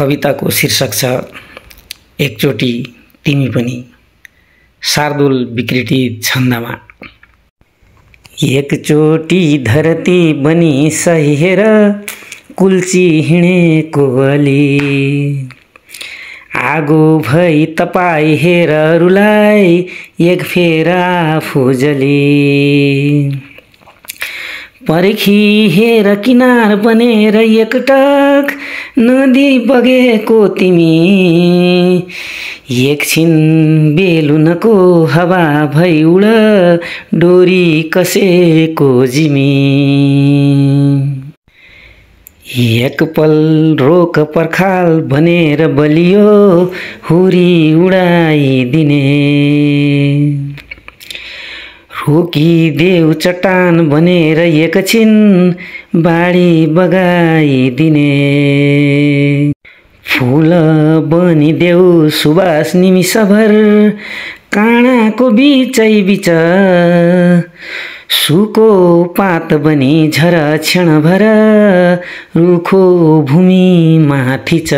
कविताको शीर्षक छ एकचोटी तिमी पनि। शार्दूल विकृति छन्दमा। एकचोटी धरती बनी सहेर कुल्ची हिँडेको अलि, आगो भई तपाई हेर रुलाई एक फेरा फुजली। पर्खी हेर किनार बनेर एकटक नदी बगेको तिमी, एकछिन बेलुनको हावा भई उड डोरी कसेको जिमी। एक पल रोक पर्खाल भनेर बलियो हुरी उडाइदिने, रोकिदेऊ चट्टान भनेर एकछिन बाढी बगाइदिने। फूल बनिदेऊ सुवास निमिषभर काँडाको बिचै बिच, सुको पात बनी झर क्षणभर रुखो भूमि माथि छ।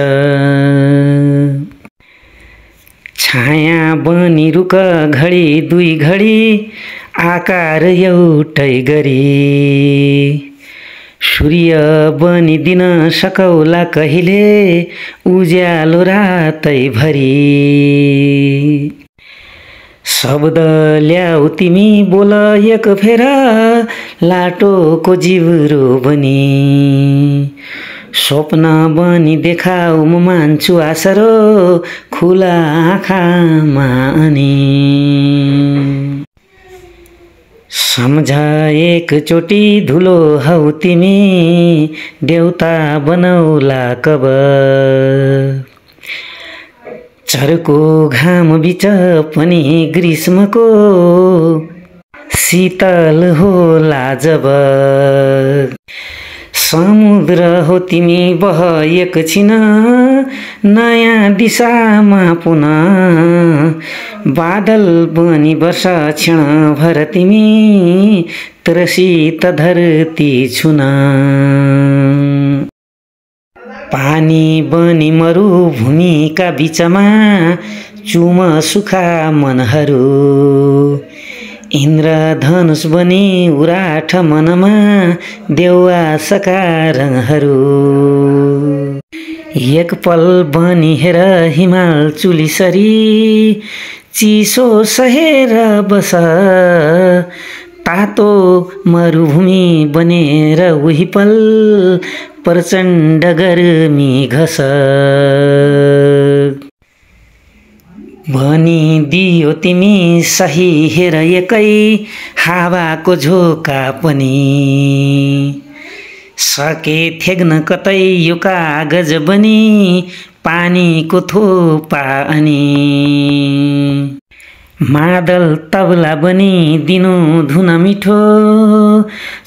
छाया बनी रुख घडी दुई घडी आकार एउटै गरी, सूर्य बनी दिन सकौला कहिले उज्यालो रातै भरी। शब्द ल्याऊ तिमी बोल एक फेर लाटोको जिब्रो बनी, स्वप्न बनी देखाऊ म मान्छु आसरो खुला आँखामा अनि। सम्झ एकचोटी धुलो हौ तिमी देउता बनौला कब, चर्को घाम बिच पनि ग्रीष्मको शीतल होला जब। समुद्र हो तिमी बह एकछिन नयाँ दिशामा पुनः, बादल बनी वर्ष क्षणभर तिमी त्रसित धरती छुन। पानी बनी मरुभूमिका बिचमा चुम सुखा मनहरू, इन्द्रधनुष बनी उराठ मनमा देउवा सकारहरू। एक पल बनी हेर हिमाल चुलिसरी चिसो सहेर बस, तातो मरुभूमि बनेर उही पल प्रचण्ड गर्मी घस। भनिदियो तिमी सही हेर एकै हावाको झोका पनि, सके थेग्न कतै यो कागज बनी पानीको थोपा अनि। मादल तबला बनी दिनु धुन मिठो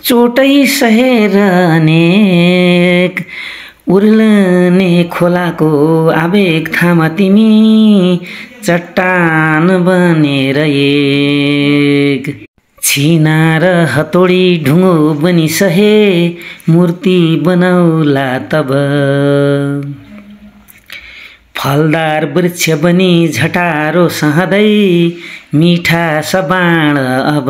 चोटै सहेर अनेक, उर्लने खोलाको आवेग थामा तिमी चट्टान बनेर एक। छिना र हतोडी ढुङ्गो बनी सहे मूर्ति बनाउला तब, फलदार वृक्ष बनी झटारो सहँदै मिठा सबाण अब।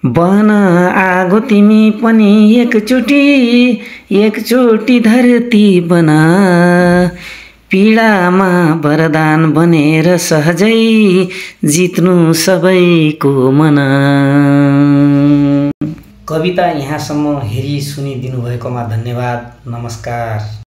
बन आगो तिमी पनि एकचोटी धरती बन, पीडामा वरदान बनेर सहजै जित्नु सबैको मन। कविता यहाँसम्म हेरी सुनिदिनु भएकोमा धन्यवाद। नमस्कार।